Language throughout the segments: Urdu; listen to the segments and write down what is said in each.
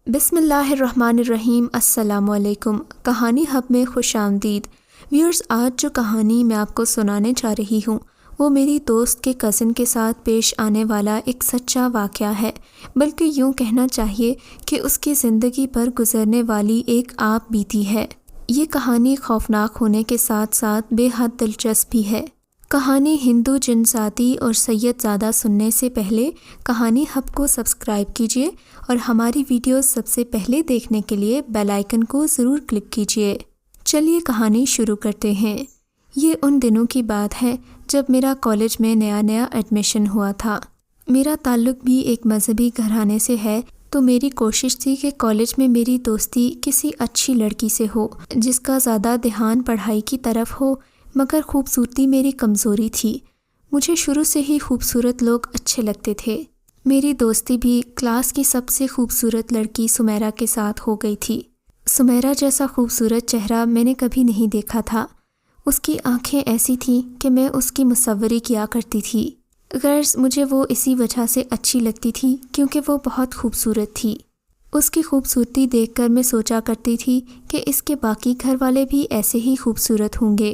بسم اللہ الرحمن الرحیم۔ السلام علیکم۔ کہانی ہب میں خوش آمدید ویورز۔ آج جو کہانی میں آپ کو سنانے جا رہی ہوں وہ میری دوست کے کزن کے ساتھ پیش آنے والا ایک سچا واقعہ ہے، بلکہ یوں کہنا چاہیے کہ اس کی زندگی پر گزرنے والی ایک آپ بیتی ہے۔ یہ کہانی خوفناک ہونے کے ساتھ ساتھ بے حد دلچسپ بھی ہے۔ کہانی ہندو جن ذاتی اور سید زادہ سننے سے پہلے کہانی ہب کو سبسکرائب کیجیے اور ہماری ویڈیوز سب سے پہلے دیکھنے کے لیے بیل آئیکن کو ضرور کلک کیجیے۔ چلیے کہانی شروع کرتے ہیں۔ یہ ان دنوں کی بات ہے جب میرا کالج میں نیا ایڈمیشن ہوا تھا۔ میرا تعلق بھی ایک مذہبی گھرانے سے ہے، تو میری کوشش تھی کہ کالج میں میری دوستی کسی اچھی لڑکی سے ہو جس کا زیادہ دھیان پڑھائی کی طرف ہو، مگر خوبصورتی میری کمزوری تھی۔ مجھے شروع سے ہی خوبصورت لوگ اچھے لگتے تھے۔ میری دوستی بھی کلاس کی سب سے خوبصورت لڑکی سمیرا کے ساتھ ہو گئی تھی۔ سمیرا جیسا خوبصورت چہرہ میں نے کبھی نہیں دیکھا تھا۔ اس کی آنکھیں ایسی تھیں کہ میں اس کی مصوری کیا کرتی تھی۔ غرض مجھے وہ اسی وجہ سے اچھی لگتی تھی کیونکہ وہ بہت خوبصورت تھی۔ اس کی خوبصورتی دیکھ کر میں سوچا کرتی تھی کہ اس کے باقی گھر والے بھی ایسے ہی خوبصورت ہوں گے۔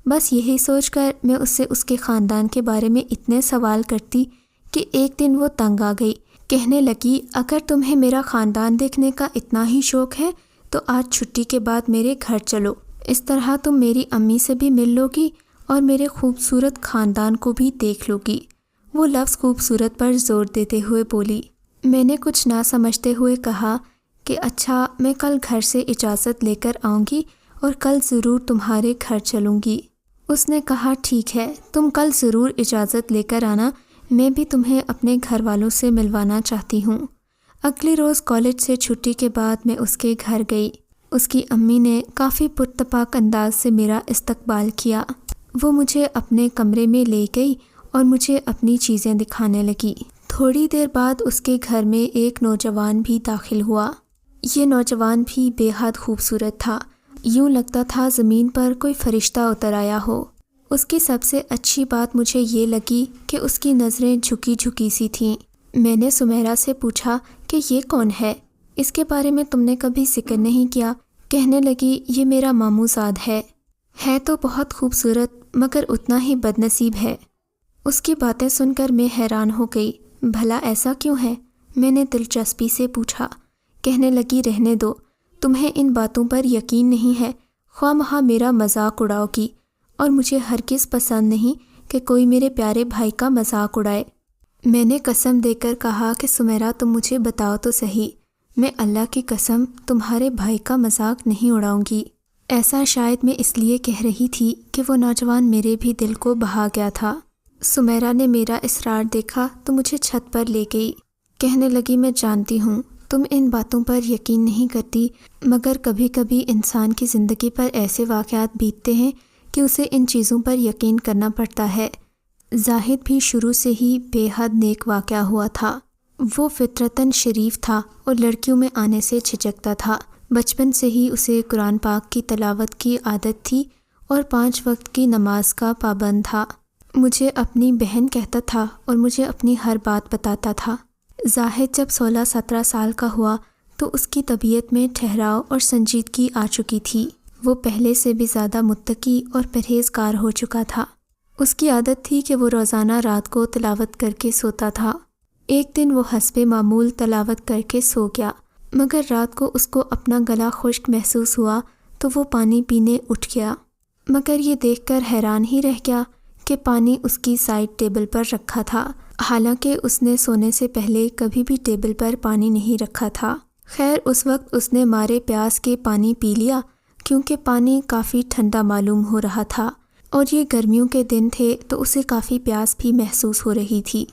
بس یہی سوچ کر میں اس سے اس کے خاندان کے بارے میں اتنے سوال کرتی کہ ایک دن وہ تنگ آ گئی۔ کہنے لگی، اگر تمہیں میرا خاندان دیکھنے کا اتنا ہی شوق ہے تو آج چھٹی کے بعد میرے گھر چلو، اس طرح تم میری امی سے بھی مل لو گی اور میرے خوبصورت خاندان کو بھی دیکھ لو گی۔ وہ لفظ خوبصورت پر زور دیتے ہوئے بولی۔ میں نے کچھ نہ سمجھتے ہوئے کہا کہ اچھا، میں کل گھر سے اجازت لے کر آؤں گی اور کل ضرور تمہارے گھر چلوں گی۔ اس نے کہا، ٹھیک ہے، تم کل ضرور اجازت لے کر آنا، میں بھی تمہیں اپنے گھر والوں سے ملوانا چاہتی ہوں۔ اگلے روز کالج سے چھٹی کے بعد میں اس کے گھر گئی۔ اس کی امی نے کافی پرتپاک انداز سے میرا استقبال کیا۔ وہ مجھے اپنے کمرے میں لے گئی اور مجھے اپنی چیزیں دکھانے لگی۔ تھوڑی دیر بعد اس کے گھر میں ایک نوجوان بھی داخل ہوا۔ یہ نوجوان بھی بے حد خوبصورت تھا، یوں لگتا تھا زمین پر کوئی فرشتہ اتر آیا ہو۔ اس کی سب سے اچھی بات مجھے یہ لگی کہ اس کی نظریں جھکی سی تھیں۔ میں نے سمیرا سے پوچھا کہ یہ کون ہے؟ اس کے بارے میں تم نے کبھی ذکر نہیں کیا۔ کہنے لگی، یہ میرا ماموں زاد ہے تو بہت خوبصورت مگر اتنا ہی بد نصیب ہے۔ اس کی باتیں سن کر میں حیران ہو گئی۔ بھلا ایسا کیوں ہے؟ میں نے دلچسپی سے پوچھا۔ کہنے لگی، رہنے دو، تمہیں ان باتوں پر یقین نہیں ہے، خواہ مخواہ میرا مذاق اڑاؤ گی، اور مجھے ہرگز پسند نہیں کہ کوئی میرے پیارے بھائی کا مذاق اڑائے۔ میں نے قسم دے کر کہا کہ سمیرا، تم مجھے بتاؤ تو صحیح، میں اللہ کی قسم تمہارے بھائی کا مذاق نہیں اڑاؤں گی۔ ایسا شاید میں اس لیے کہہ رہی تھی کہ وہ نوجوان میرے بھی دل کو بہا گیا تھا۔ سمیرا نے میرا اصرار دیکھا تو مجھے چھت پر لے گئی۔ کہنے لگی، میں جانتی ہوں تم ان باتوں پر یقین نہیں کرتی، مگر کبھی کبھی انسان کی زندگی پر ایسے واقعات بیتتے ہیں کہ اسے ان چیزوں پر یقین کرنا پڑتا ہے۔ زاہد بھی شروع سے ہی بے حد نیک واقعہ ہوا تھا۔ وہ فطرتاً شریف تھا اور لڑکیوں میں آنے سے جھجکتا تھا۔ بچپن سے ہی اسے قرآن پاک کی تلاوت کی عادت تھی اور 5 وقت کی نماز کا پابند تھا۔ مجھے اپنی بہن کہتا تھا اور مجھے اپنی ہر بات بتاتا تھا۔ زاہد جب 16-17 سال کا ہوا تو اس کی طبیعت میں ٹھہراؤ اور سنجیدگی آ چکی تھی۔ وہ پہلے سے بھی زیادہ متقی اور پرہیزگار ہو چکا تھا۔ اس کی عادت تھی کہ وہ روزانہ رات کو تلاوت کر کے سوتا تھا۔ ایک دن وہ حسب معمول تلاوت کر کے سو گیا، مگر رات کو اس کو اپنا گلا خشک محسوس ہوا تو وہ پانی پینے اٹھ گیا، مگر یہ دیکھ کر حیران ہی رہ گیا کہ پانی اس کی سائڈ ٹیبل پر رکھا تھا، حالانکہ اس نے سونے سے پہلے کبھی بھی ٹیبل پر پانی نہیں رکھا تھا۔ خیر، اس وقت اس نے مارے پیاس کے پانی پی لیا کیونکہ پانی کافی ٹھنڈا معلوم ہو رہا تھا اور یہ گرمیوں کے دن تھے تو اسے کافی پیاس بھی محسوس ہو رہی تھی۔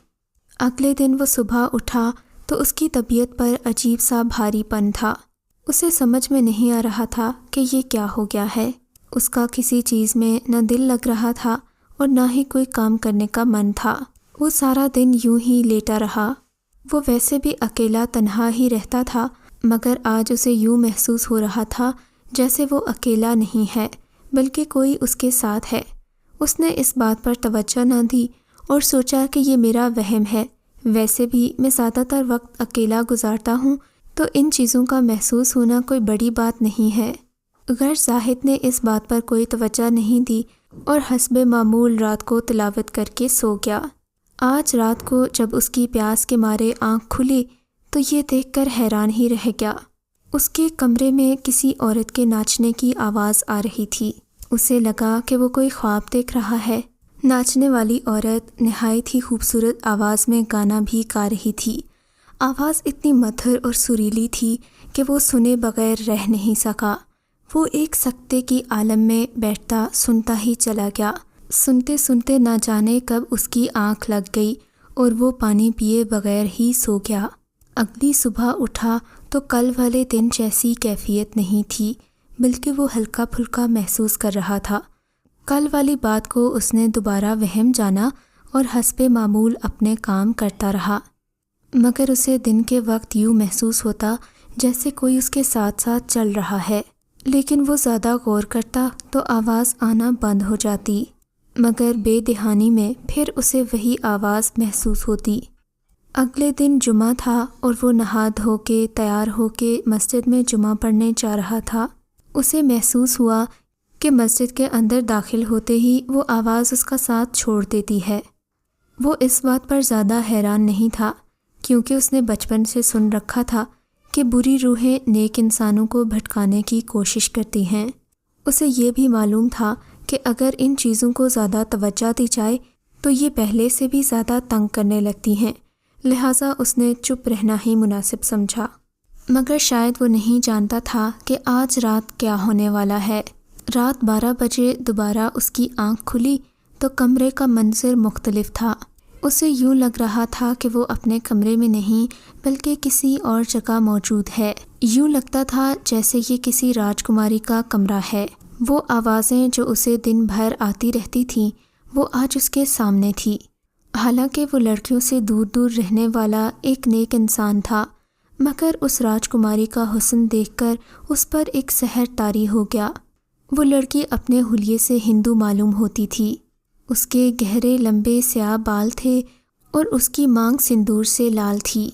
اگلے دن وہ صبح اٹھا تو اس کی طبیعت پر عجیب سا بھاری پن تھا۔ اسے سمجھ میں نہیں آ رہا تھا کہ یہ کیا ہو گیا ہے۔ اس کا کسی چیز میں نہ دل لگ رہا تھا اور نہ ہی کوئی کام کرنے کا من تھا۔ وہ سارا دن یوں ہی لیٹا رہا۔ وہ ویسے بھی اکیلا تنہا ہی رہتا تھا، مگر آج اسے یوں محسوس ہو رہا تھا جیسے وہ اکیلا نہیں ہے بلکہ کوئی اس کے ساتھ ہے۔ اس نے اس بات پر توجہ نہ دی اور سوچا کہ یہ میرا وہم ہے، ویسے بھی میں زیادہ تر وقت اکیلا گزارتا ہوں تو ان چیزوں کا محسوس ہونا کوئی بڑی بات نہیں ہے۔ غیر زاہد نے اس بات پر کوئی توجہ نہیں دی اور حسب معمول رات کو تلاوت کر کے سو گیا۔ آج رات کو جب اس کی پیاس کے مارے آنکھ کھلی تو یہ دیکھ کر حیران ہی رہ گیا۔ اس کے کمرے میں کسی عورت کے ناچنے کی آواز آ رہی تھی۔ اسے لگا کہ وہ کوئی خواب دیکھ رہا ہے۔ ناچنے والی عورت نہایت ہی خوبصورت آواز میں گانا بھی گا رہی تھی۔ آواز اتنی مدھر اور سریلی تھی کہ وہ سنے بغیر رہ نہیں سکا۔ وہ ایک سکتے کی عالم میں بیٹھتا سنتا ہی چلا گیا۔ سنتے سنتے نہ جانے کب اس کی آنکھ لگ گئی اور وہ پانی پیے بغیر ہی سو گیا۔ اگلی صبح اٹھا تو کل والے دن جیسی کیفیت نہیں تھی، بلکہ وہ ہلکا پھلکا محسوس کر رہا تھا۔ کل والی بات کو اس نے دوبارہ وہم جانا اور حسب معمول اپنے کام کرتا رہا، مگر اسے دن کے وقت یوں محسوس ہوتا جیسے کوئی اس کے ساتھ ساتھ چل رہا ہے۔ لیکن وہ زیادہ غور کرتا تو آواز آنا بند ہو جاتی، مگر بے دہانی میں پھر اسے وہی آواز محسوس ہوتی۔ اگلے دن جمعہ تھا اور وہ نہا دھو کے تیار ہو کے مسجد میں جمعہ پڑھنے جا رہا تھا۔ اسے محسوس ہوا کہ مسجد کے اندر داخل ہوتے ہی وہ آواز اس کا ساتھ چھوڑ دیتی ہے۔ وہ اس بات پر زیادہ حیران نہیں تھا، کیونکہ اس نے بچپن سے سن رکھا تھا کہ بری روحیں نیک انسانوں کو بھٹکانے کی کوشش کرتی ہیں۔ اسے یہ بھی معلوم تھا کہ اگر ان چیزوں کو زیادہ توجہ دی جائے تو یہ پہلے سے بھی زیادہ تنگ کرنے لگتی ہیں، لہٰذا اس نے چپ رہنا ہی مناسب سمجھا۔ مگر شاید وہ نہیں جانتا تھا کہ آج رات کیا ہونے والا ہے۔ رات 12 بجے دوبارہ اس کی آنکھ کھلی تو کمرے کا منظر مختلف تھا۔ اسے یوں لگ رہا تھا کہ وہ اپنے کمرے میں نہیں بلکہ کسی اور جگہ موجود ہے۔ یوں لگتا تھا جیسے یہ کسی راجکماری کا کمرہ ہے۔ وہ آوازیں جو اسے دن بھر آتی رہتی تھیں وہ آج اس کے سامنے تھی۔ حالانکہ وہ لڑکیوں سے دور دور رہنے والا ایک نیک انسان تھا، مگر اس راجکماری کا حسن دیکھ کر اس پر ایک سحر طاری ہو گیا۔ وہ لڑکی اپنے حلیے سے ہندو معلوم ہوتی تھی۔ اس کے گہرے لمبے سیاہ بال تھے اور اس کی مانگ سندور سے لال تھی۔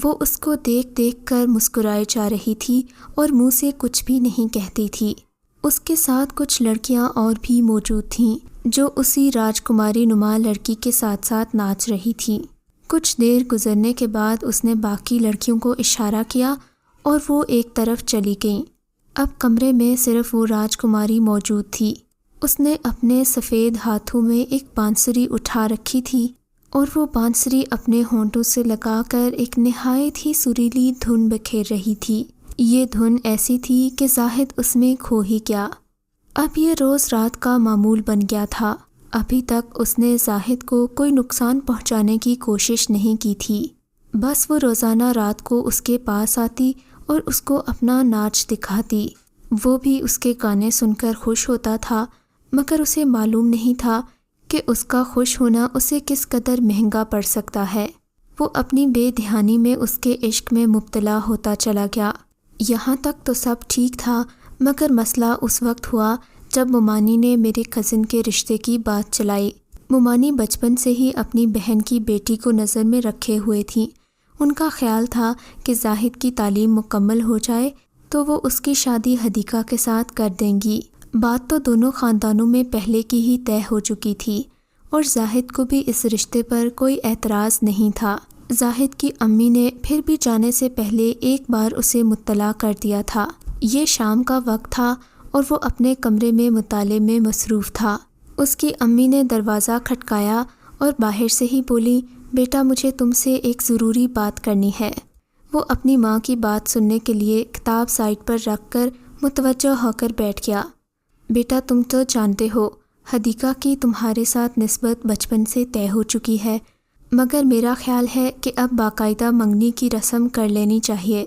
وہ اس کو دیکھ دیکھ کر مسکرائے جا رہی تھی اور منہ سے کچھ بھی نہیں کہتی تھی۔ اس کے ساتھ کچھ لڑکیاں اور بھی موجود تھیں جو اسی راجکماری نما لڑکی کے ساتھ ساتھ ناچ رہی تھیں۔ کچھ دیر گزرنے کے بعد اس نے باقی لڑکیوں کو اشارہ کیا اور وہ ایک طرف چلی گئیں۔ اب کمرے میں صرف وہ راجکماری موجود تھی۔ اس نے اپنے سفید ہاتھوں میں ایک بانسری اٹھا رکھی تھی اور وہ بانسری اپنے ہونٹوں سے لگا کر ایک نہایت ہی سریلی دھن بکھیر رہی تھی۔ یہ دھن ایسی تھی کہ زاہد اس میں کھو ہی گیا۔ اب یہ روز رات کا معمول بن گیا تھا۔ ابھی تک اس نے زاہد کو کوئی نقصان پہنچانے کی کوشش نہیں کی تھی، بس وہ روزانہ رات کو اس کے پاس آتی اور اس کو اپنا ناچ دکھاتی۔ وہ بھی اس کے گانے سن کر خوش ہوتا تھا، مگر اسے معلوم نہیں تھا کہ اس کا خوش ہونا اسے کس قدر مہنگا پڑ سکتا ہے۔ وہ اپنی بے دھیانی میں اس کے عشق میں مبتلا ہوتا چلا گیا۔ یہاں تک تو سب ٹھیک تھا، مگر مسئلہ اس وقت ہوا جب مومانی نے میرے کزن کے رشتے کی بات چلائی۔ مومانی بچپن سے ہی اپنی بہن کی بیٹی کو نظر میں رکھے ہوئے تھیں۔ ان کا خیال تھا کہ زاہد کی تعلیم مکمل ہو جائے تو وہ اس کی شادی حدیقہ کے ساتھ کر دیں گی۔ بات تو دونوں خاندانوں میں پہلے کی ہی طے ہو چکی تھی اور زاہد کو بھی اس رشتے پر کوئی اعتراض نہیں تھا۔ زاہد کی امی نے پھر بھی جانے سے پہلے ایک بار اسے مطلع کر دیا تھا۔ یہ شام کا وقت تھا اور وہ اپنے کمرے میں مطالعے میں مصروف تھا۔ اس کی امی نے دروازہ کھٹکایا اور باہر سے ہی بولی، بیٹا مجھے تم سے ایک ضروری بات کرنی ہے۔ وہ اپنی ماں کی بات سننے کے لیے کتاب سائٹ پر رکھ کر متوجہ ہو کر بیٹھ گیا۔ بیٹا تم تو جانتے ہو حدیقہ کی تمہارے ساتھ نسبت بچپن سے طے ہو چکی ہے، مگر میرا خیال ہے کہ اب باقاعدہ منگنی کی رسم کر لینی چاہیے۔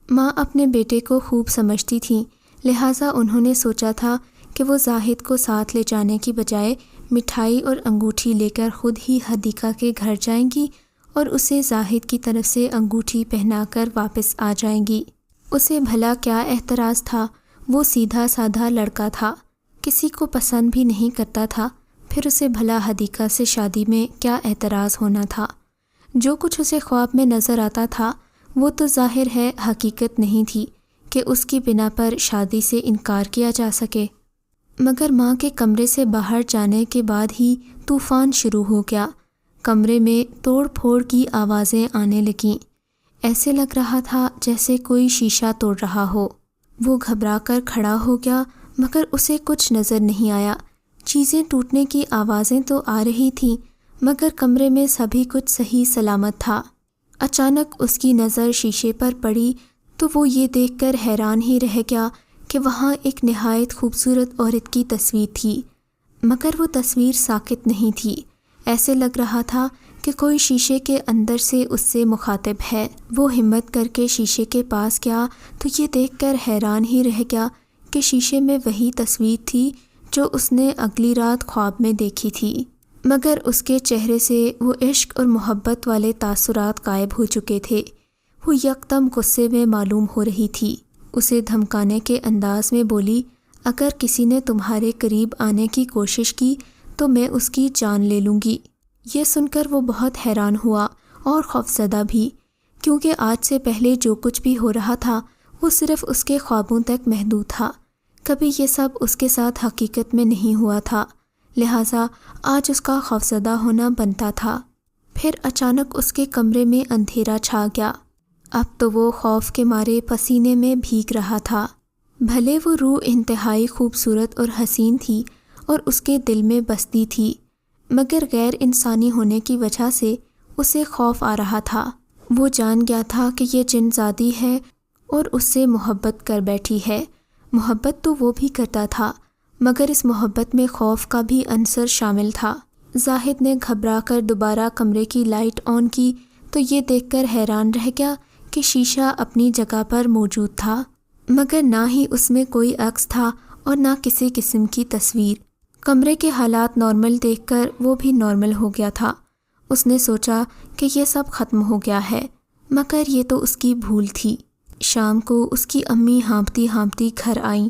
ماں اپنے بیٹے کو خوب سمجھتی تھیں، لہٰذا انہوں نے سوچا تھا کہ وہ زاہد کو ساتھ لے جانے کی بجائے مٹھائی اور انگوٹھی لے کر خود ہی حدیقہ کے گھر جائیں گی اور اسے زاہد کی طرف سے انگوٹھی پہنا کر واپس آ جائیں گی۔ اسے بھلا کیا اعتراض تھا؟ وہ سیدھا سادھا لڑکا تھا، کسی کو پسند بھی نہیں کرتا تھا، پھر اسے بھلا حدیقہ سے شادی میں کیا اعتراض ہونا تھا؟ جو کچھ اسے خواب میں نظر آتا تھا وہ تو ظاہر ہے حقیقت نہیں تھی کہ اس کی بنا پر شادی سے انکار کیا جا سکے، مگر ماں کے کمرے سے باہر جانے کے بعد ہی طوفان شروع ہو گیا۔ کمرے میں توڑ پھوڑ کی آوازیں آنے لگیں، ایسے لگ رہا تھا جیسے کوئی شیشہ توڑ رہا ہو۔ وہ گھبرا کر کھڑا ہو گیا مگر اسے کچھ نظر نہیں آیا۔ چیزیں ٹوٹنے کی آوازیں تو آ رہی تھیں مگر کمرے میں سبھی کچھ صحیح سلامت تھا۔ اچانک اس کی نظر شیشے پر پڑی تو وہ یہ دیکھ کر حیران ہی رہ گیا کہ وہاں ایک نہایت خوبصورت عورت کی تصویر تھی، مگر وہ تصویر ساکت نہیں تھی۔ ایسے لگ رہا تھا کہ کوئی شیشے کے اندر سے اس سے مخاطب ہے۔ وہ ہمت کر کے شیشے کے پاس گیا تو یہ دیکھ کر حیران ہی رہ گیا کہ شیشے میں وہی تصویر تھی جو اس نے اگلی رات خواب میں دیکھی تھی، مگر اس کے چہرے سے وہ عشق اور محبت والے تاثرات غائب ہو چکے تھے۔ وہ یکدم غصے میں معلوم ہو رہی تھی۔ اسے دھمکانے کے انداز میں بولی، اگر کسی نے تمہارے قریب آنے کی کوشش کی تو میں اس کی جان لے لوں گی۔ یہ سن کر وہ بہت حیران ہوا اور خوفزدہ بھی، کیونکہ آج سے پہلے جو کچھ بھی ہو رہا تھا وہ صرف اس کے خوابوں تک محدود تھا، کبھی یہ سب اس کے ساتھ حقیقت میں نہیں ہوا تھا، لہٰذا آج اس کا خوفزدہ ہونا بنتا تھا۔ پھر اچانک اس کے کمرے میں اندھیرا چھا گیا۔ اب تو وہ خوف کے مارے پسینے میں بھیگ رہا تھا۔ بھلے وہ روح انتہائی خوبصورت اور حسین تھی اور اس کے دل میں بستی تھی، مگر غیر انسانی ہونے کی وجہ سے اسے خوف آ رہا تھا۔ وہ جان گیا تھا کہ یہ جن زادی ہے اور اس سے محبت کر بیٹھی ہے۔ محبت تو وہ بھی کرتا تھا، مگر اس محبت میں خوف کا بھی عنصر شامل تھا۔ زاہد نے گھبرا کر دوبارہ کمرے کی لائٹ آن کی تو یہ دیکھ کر حیران رہ گیا کہ شیشہ اپنی جگہ پر موجود تھا، مگر نہ ہی اس میں کوئی عکس تھا اور نہ کسی قسم کی تصویر۔ کمرے کے حالات نارمل دیکھ کر وہ بھی نارمل ہو گیا تھا۔ اس نے سوچا کہ یہ سب ختم ہو گیا ہے، مگر یہ تو اس کی بھول تھی۔ شام کو اس کی امی ہانپتی ہانپتی گھر آئیں۔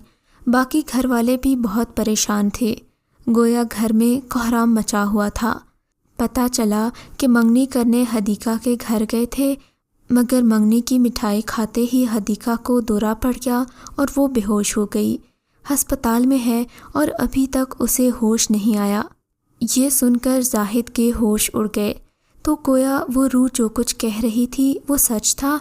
باقی گھر والے بھی بہت پریشان تھے، گویا گھر میں کوہرام مچا ہوا تھا۔ پتہ چلا کہ منگنی کرنے حدیقہ کے گھر گئے تھے، مگر منگنی کی مٹھائی کھاتے ہی حدیقہ کو دورہ پڑ گیا اور وہ بے ہوش ہو گئی، ہسپتال میں ہے اور ابھی تک اسے ہوش نہیں آیا۔ یہ سن کر زاہد کے ہوش اڑ گئے تو گویا وہ روح جو کچھ کہہ رہی تھی وہ سچ تھا۔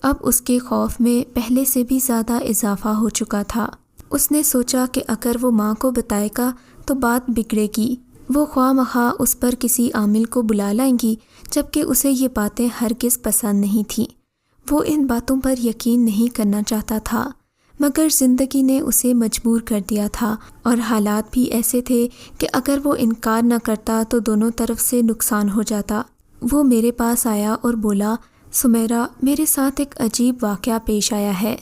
اب اس کے خوف میں پہلے سے بھی زیادہ اضافہ ہو چکا تھا۔ اس نے سوچا کہ اگر وہ ماں کو بتائے گا تو بات بگڑے گی، وہ خواہ مخواہ اس پر کسی عامل کو بلا لائیں گی، جبکہ اسے یہ باتیں ہرگز پسند نہیں تھیں۔ وہ ان باتوں پر یقین نہیں کرنا چاہتا تھا، مگر زندگی نے اسے مجبور کر دیا تھا، اور حالات بھی ایسے تھے کہ اگر وہ انکار نہ کرتا تو دونوں طرف سے نقصان ہو جاتا۔ وہ میرے پاس آیا اور بولا، سمیرہ، میرے ساتھ ایک عجیب واقعہ پیش آیا ہے۔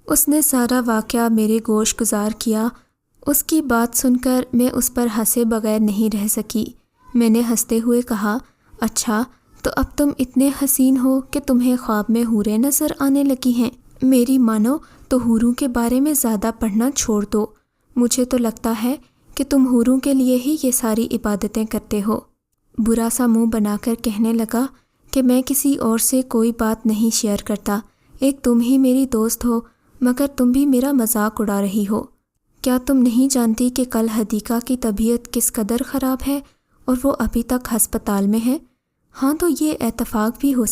اس نے سارا واقعہ میرے گوش گزار کیا۔ اس کی بات سن کر میں اس پر ہنسے بغیر نہیں رہ سکی۔ میں نے ہنستے ہوئے کہا، اچھا تو اب تم اتنے حسین ہو کہ تمہیں خواب میں حوریں نظر آنے لگی ہیں؟ میری مانو تو حوروں کے بارے میں زیادہ پڑھنا چھوڑ دو۔ مجھے تو لگتا ہے کہ تم حوروں کے لیے ہی یہ ساری عبادتیں کرتے ہو۔ برا سا منہ بنا کر کہنے لگا کہ میں کسی اور سے کوئی بات نہیں شیئر کرتا، ایک تم ہی میری دوست ہو، مگر تم بھی میرا مذاق اڑا رہی ہو۔ کیا تم نہیں جانتی کہ کل حدیقہ کی طبیعت کس قدر خراب ہے اور وہ ابھی تک ہسپتال میں ہے؟ ہاں تو یہ اتفاق بھی ہو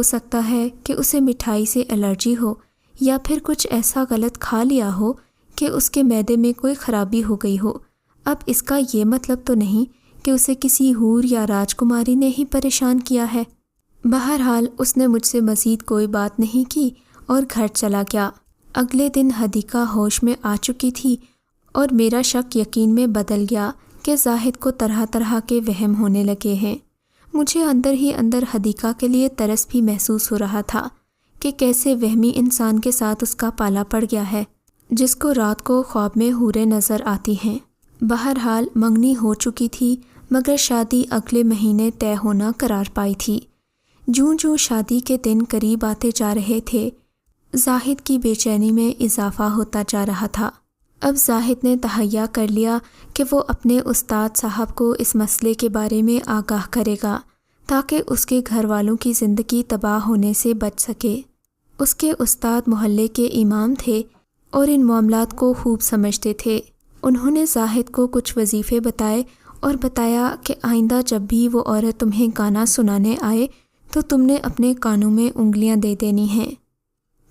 سکتا ہے کہ اسے مٹھائی سے الرجی ہو یا پھر کچھ ایسا غلط کھا لیا ہو کہ اس کے معدے میں کوئی خرابی ہو گئی ہو۔ اب اس کا یہ مطلب تو نہیں کہ اسے کسی حور یا راجکماری نے ہی پریشان کیا ہے۔ بہرحال اس نے مجھ سے مزید کوئی بات نہیں کی اور گھر چلا گیا۔ اگلے دن حدیقہ ہوش میں آ چکی تھی اور میرا شک یقین میں بدل گیا کہ زاہد کو طرح طرح کے وہم ہونے لگے ہیں۔ مجھے اندر ہی اندر حدیقہ کے لیے ترس بھی محسوس ہو رہا تھا کہ کیسے وہمی انسان کے ساتھ اس کا پالا پڑ گیا ہے، جس کو رات کو خواب میں حوریں نظر آتی ہیں۔ بہرحال منگنی ہو چکی تھی، مگر شادی اگلے مہینے طے ہونا قرار پائی تھی۔ جوں جوں شادی کے دن قریب آتے جا رہے تھے، زاہد کی بے چینی میں اضافہ ہوتا جا رہا تھا۔ اب زاہد نے تہیہ کر لیا کہ وہ اپنے استاد صاحب کو اس مسئلے کے بارے میں آگاہ کرے گا تاکہ اس کے گھر والوں کی زندگی تباہ ہونے سے بچ سکے۔ اس کے استاد محلے کے امام تھے اور ان معاملات کو خوب سمجھتے تھے۔ انہوں نے زاہد کو کچھ وظیفے بتائے اور بتایا کہ آئندہ جب بھی وہ عورت تمہیں گانا سنانے آئے تو تم نے اپنے کانوں میں انگلیاں دے دینی ہیں،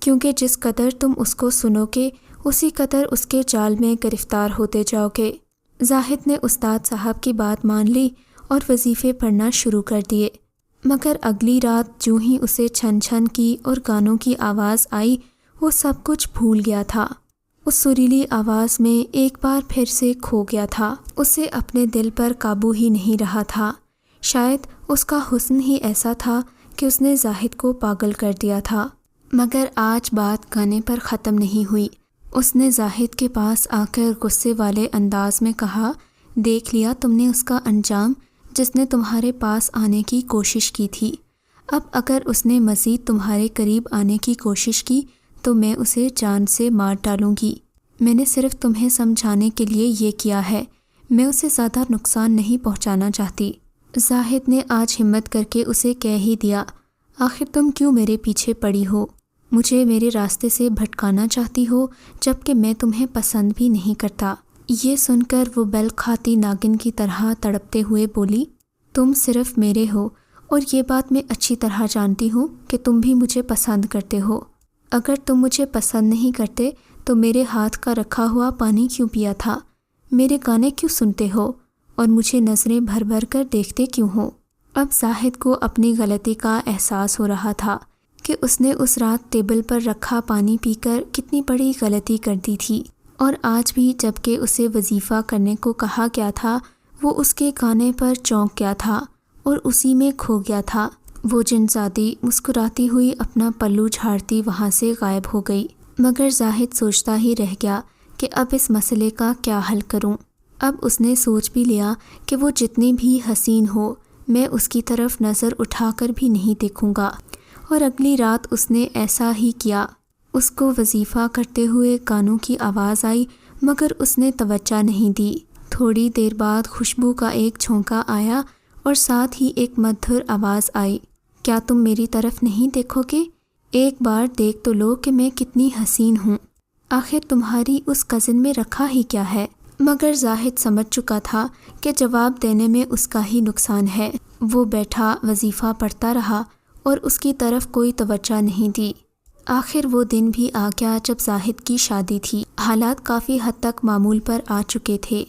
کیونکہ جس قدر تم اس کو سنو گے اسی قدر اس کے جال میں گرفتار ہوتے جاؤ گے۔ زاہد نے استاد صاحب کی بات مان لی اور وظیفے پڑھنا شروع کر دیے، مگر اگلی رات جو ہی اسے چھن چھن کی اور گانوں کی آواز آئی وہ سب کچھ بھول گیا تھا۔ اس سریلی آواز میں ایک بار پھر سے کھو گیا تھا۔ اسے اپنے دل پر قابو ہی نہیں رہا تھا۔ شاید اس کا حسن ہی ایسا تھا کہ اس نے زاہد کو پاگل کر دیا تھا۔ مگر آج بات گانے پر ختم نہیں ہوئی۔ اس نے زاہد کے پاس آ کر غصے والے انداز میں کہا، دیکھ لیا تم نے اس کا انجام جس نے تمہارے پاس آنے کی کوشش کی تھی۔ اب اگر اس نے مزید تمہارے قریب آنے کی کوشش کی تو میں اسے جان سے مار ڈالوں گی۔ میں نے صرف تمہیں سمجھانے کے لیے یہ کیا ہے، میں اسے زیادہ نقصان نہیں پہنچانا چاہتی۔ زاہد نے آج ہمت کر کے اسے کہہ ہی دیا، آخر تم کیوں میرے پیچھے پڑی ہو؟ مجھے میرے راستے سے بھٹکانا چاہتی ہو جبکہ میں تمہیں پسند بھی نہیں کرتا۔ یہ سن کر وہ بیل کھاتی ناگن کی طرح تڑپتے ہوئے بولی، تم صرف میرے ہو اور یہ بات میں اچھی طرح جانتی ہوں کہ تم بھی مجھے پسند کرتے ہو۔ اگر تم مجھے پسند نہیں کرتے تو میرے ہاتھ کا رکھا ہوا پانی کیوں پیا تھا؟ میرے گانے کیوں سنتے ہو اور مجھے نظریں بھر بھر کر دیکھتے کیوں ہو؟ اب زاہد کو اپنی غلطی کا احساس ہو رہا تھا کہ اس نے اس رات ٹیبل پر رکھا پانی پی کر کتنی بڑی غلطی کر دی تھی، اور آج بھی جب کہ اسے وظیفہ کرنے کو کہا گیا تھا وہ اس کے گانے پر چونک گیا تھا اور اسی میں کھو گیا تھا۔ وہ جنزادی مسکراتی ہوئی اپنا پلو جھاڑتی وہاں سے غائب ہو گئی، مگر زاہد سوچتا ہی رہ گیا کہ اب اس مسئلے کا کیا حل کروں۔ اب اس نے سوچ بھی لیا کہ وہ جتنی بھی حسین ہو میں اس کی طرف نظر اٹھا کر بھی نہیں دیکھوں گا، اور اگلی رات اس نے ایسا ہی کیا۔ اس کو وظیفہ کرتے ہوئے گانوں کی آواز آئی مگر اس نے توجہ نہیں دی۔ تھوڑی دیر بعد خوشبو کا ایک جھونکا آیا اور ساتھ ہی ایک مدھر آواز آئی، کیا تم میری طرف نہیں دیکھو گے؟ ایک بار دیکھ تو لو کہ میں کتنی حسین ہوں۔ آخر تمہاری اس کزن میں رکھا ہی کیا ہے؟ مگر زاہد سمجھ چکا تھا کہ جواب دینے میں اس کا ہی نقصان ہے۔ وہ بیٹھا وظیفہ پڑھتا رہا اور اس کی طرف کوئی توجہ نہیں دی۔ آخر وہ دن بھی آ گیا جب زاہد کی شادی تھی۔ حالات کافی حد تک معمول پر آ چکے تھے۔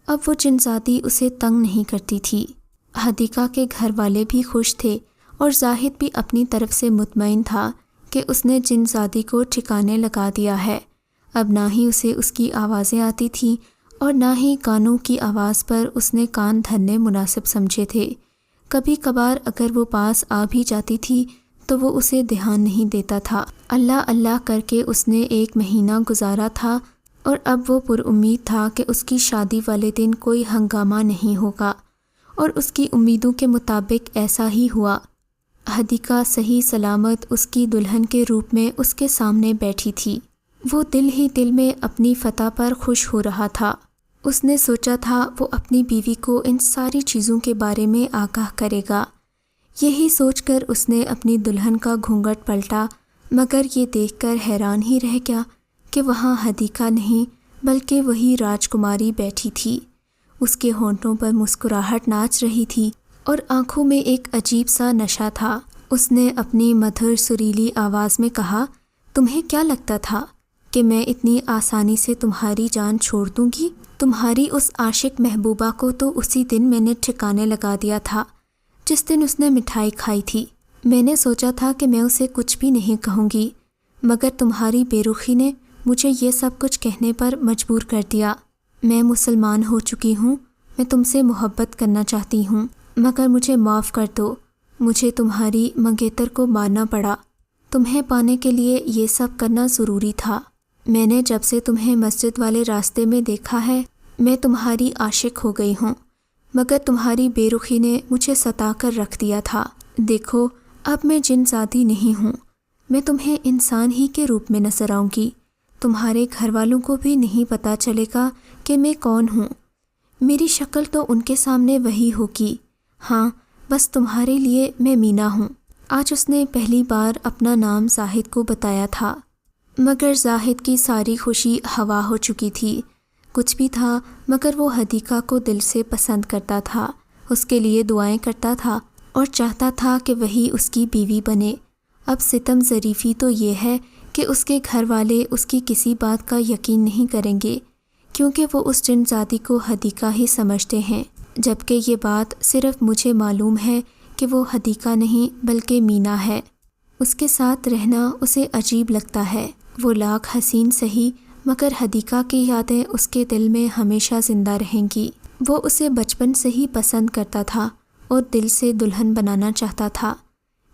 اب وہ جنزادی اسے تنگ نہیں کرتی تھی۔ حدیقہ کے گھر والے بھی خوش تھے اور زاہد بھی اپنی طرف سے مطمئن تھا کہ اس نے جنزادی کو ٹھکانے لگا دیا ہے۔ اب نہ ہی اسے اس کی آوازیں آتی تھیں اور نہ ہی کانوں کی آواز پر اس نے کان دھرنے مناسب سمجھے تھے۔ کبھی کبھار اگر وہ پاس آ بھی جاتی تھی تو وہ اسے دھیان نہیں دیتا تھا۔ اللہ اللہ کر کے اس نے 1 مہینہ گزارا تھا اور اب وہ پر امید تھا کہ اس کی شادی والے دن کوئی ہنگامہ نہیں ہوگا، اور اس کی امیدوں کے مطابق ایسا ہی ہوا۔ حدیقہ صحیح سلامت اس کی دلہن کے روپ میں اس کے سامنے بیٹھی تھی۔ وہ دل ہی دل میں اپنی فتح پر خوش ہو رہا تھا۔ اس نے سوچا تھا وہ اپنی بیوی کو ان ساری چیزوں کے بارے میں آگاہ کرے گا۔ یہی سوچ کر اس نے اپنی دلہن کا گھونگھٹ پلٹا، مگر یہ دیکھ کر حیران ہی رہ گیا کہ وہاں حدیقہ نہیں بلکہ وہی راجکماری بیٹھی تھی۔ اس کے ہونٹوں پر مسکراہٹ ناچ رہی تھی اور آنکھوں میں ایک عجیب سا نشہ تھا۔ اس نے اپنی مدھر سریلی آواز میں کہا، تمہیں کیا لگتا تھا کہ میں اتنی آسانی سے تمہاری جان چھوڑ دوں گی؟ تمہاری اس عاشق محبوبہ کو تو اسی دن میں نے ٹھکانے لگا دیا تھا جس دن اس نے مٹھائی کھائی تھی۔ میں نے سوچا تھا کہ میں اسے کچھ بھی نہیں کہوں گی، مگر تمہاری بے رخی نے مجھے یہ سب کچھ کہنے پر مجبور کر دیا۔ میں مسلمان ہو چکی ہوں، میں تم سے محبت کرنا چاہتی ہوں، مگر مجھے معاف کر دو۔ مجھے تمہاری منگیتر کو مارنا پڑا، تمہیں پانے کے لیے یہ سب کرنا ضروری تھا۔ میں نے جب سے تمہیں مسجد والے راستے میں دیکھا ہے میں تمہاری عاشق ہو گئی ہوں، مگر تمہاری بے رخی نے مجھے ستا کر رکھ دیا تھا۔ دیکھو اب میں جن ذاتی نہیں ہوں، میں تمہیں انسان ہی کے روپ میں نظر آؤں گی۔ تمہارے گھر والوں کو بھی نہیں پتہ چلے گا کہ میں کون ہوں۔ میری شکل تو ان کے سامنے وہی ہوگی، ہاں بس تمہارے لیے میں مینا ہوں۔ آج اس نے پہلی بار اپنا نام زاہد کو بتایا تھا، مگر زاہد کی ساری خوشی ہوا ہو چکی تھی۔ کچھ بھی تھا مگر وہ حدیقہ کو دل سے پسند کرتا تھا، اس کے لیے دعائیں کرتا تھا اور چاہتا تھا کہ وہی اس کی بیوی بنے۔ اب ستم ظریفی تو یہ ہے کہ اس کے گھر والے اس کی کسی بات کا یقین نہیں کریں گے، کیونکہ وہ اس جن زادی کو حدیقہ ہی سمجھتے ہیں، جبکہ یہ بات صرف مجھے معلوم ہے کہ وہ حدیقہ نہیں بلکہ مینا ہے۔ اس کے ساتھ رہنا اسے عجیب لگتا ہے۔ وہ لاکھ حسین سہی مگر حدیقہ کی یادیں اس کے دل میں ہمیشہ زندہ رہیں گی۔ وہ اسے بچپن سے ہی پسند کرتا تھا اور دل سے دلہن بنانا چاہتا تھا۔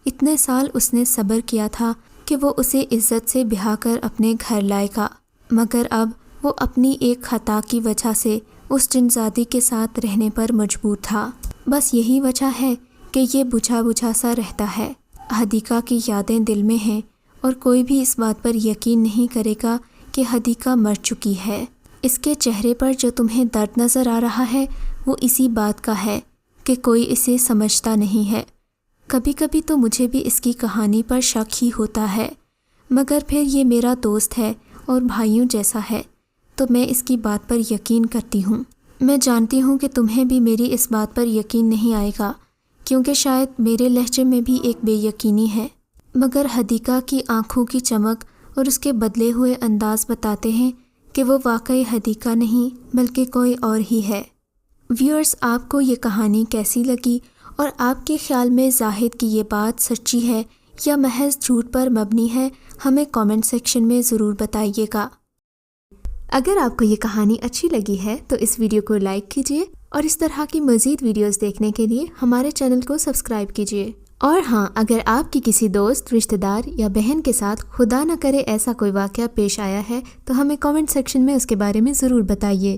اتنے سال اس نے صبر کیا تھا کہ وہ اسے عزت سے بہا کر اپنے گھر لائے گا، مگر اب وہ اپنی ایک خطا کی وجہ سے اس جنزادی کے ساتھ رہنے پر مجبور تھا۔ بس یہی وجہ ہے کہ یہ بجھا بجھا سا رہتا ہے۔ حدیقہ کی یادیں دل میں ہیں اور کوئی بھی اس بات پر یقین نہیں کرے گا کہ حدیقہ مر چکی ہے۔ اس کے چہرے پر جو تمہیں درد نظر آ رہا ہے وہ اسی بات کا ہے کہ کوئی اسے سمجھتا نہیں ہے۔ کبھی کبھی تو مجھے بھی اس کی کہانی پر شک ہی ہوتا ہے، مگر پھر یہ میرا دوست ہے اور بھائیوں جیسا ہے تو میں اس کی بات پر یقین کرتی ہوں۔ میں جانتی ہوں کہ تمہیں بھی میری اس بات پر یقین نہیں آئے گا، کیونکہ شاید میرے لہجے میں بھی ایک بے یقینی ہے، مگر حدیقہ کی آنکھوں کی چمک اور اس کے بدلے ہوئے انداز بتاتے ہیں کہ وہ واقعی حدیقہ نہیں بلکہ کوئی اور ہی ہے۔ ویورز، آپ کو یہ کہانی کیسی لگی اور آپ کے خیال میں زاہد کی یہ بات سچی ہے یا محض جھوٹ پر مبنی ہے؟ ہمیں کامنٹ سیکشن میں ضرور بتائیے گا۔ اگر آپ کو یہ کہانی اچھی لگی ہے تو اس ویڈیو کو لائک کیجیے اور اس طرح کی مزید ویڈیوز دیکھنے کے لیے ہمارے چینل کو سبسکرائب کیجیے۔ اور ہاں، اگر آپ کی کسی دوست، رشتہ دار یا بہن کے ساتھ خدا نہ کرے ایسا کوئی واقعہ پیش آیا ہے تو ہمیں کامنٹ سیکشن میں اس کے بارے میں ضرور بتائیے۔